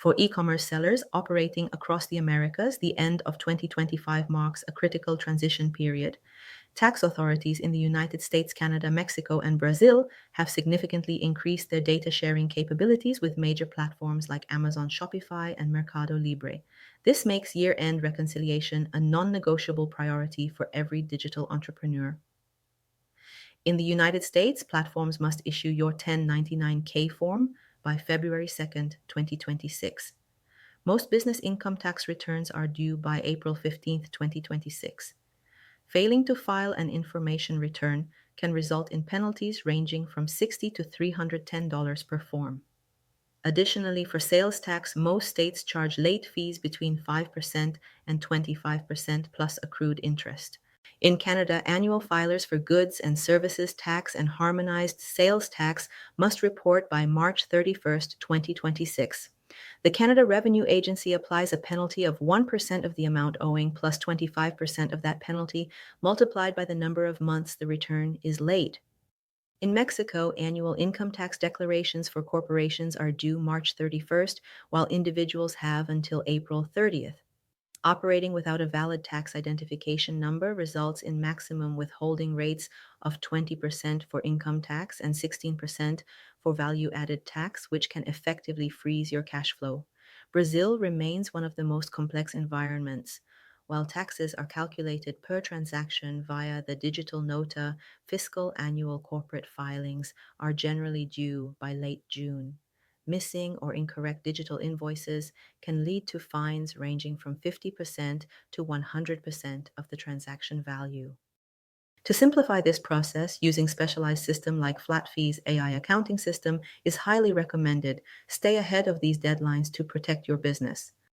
For e-commerce sellers operating across the Americas, the end of 2025 marks a critical transition period. Tax authorities in the United States, Canada, Mexico, and Brazil have significantly increased their data sharing capabilities with major platforms like Amazon Shopify and Mercado Libre. This makes year-end reconciliation a non-negotiable priority for every digital entrepreneur. In the United States, platforms must issue your 1099-K form by February 2nd, 2026. Most business income tax returns are due by April 15th, 2026. Failing to file an information return can result in penalties ranging from $60 to $310 per form. Additionally, for sales tax, most states charge late fees between 5% and 25% plus accrued interest. In Canada, annual filers for goods and services tax and harmonized sales tax must report by March 31st, 2026. The Canada Revenue Agency applies a penalty of 1% of the amount owing plus 25% of that penalty multiplied by the number of months the return is late. In Mexico, annual income tax declarations for corporations are due March 31st, while individuals have until April 30th. Operating without a valid tax identification number results in maximum withholding rates of 20% for income tax and 16% for value-added tax, which can effectively freeze your cash flow. Brazil remains one of the most complex environments. While taxes are calculated per transaction via the digital nota, fiscal annual corporate filings are generally due by late June. Missing or incorrect digital invoices can lead to fines ranging from 50% to 100% of the transaction value. To simplify this process, using specialized system like FlatFee's AI accounting system is highly recommended. Stay ahead of these deadlines to protect your business.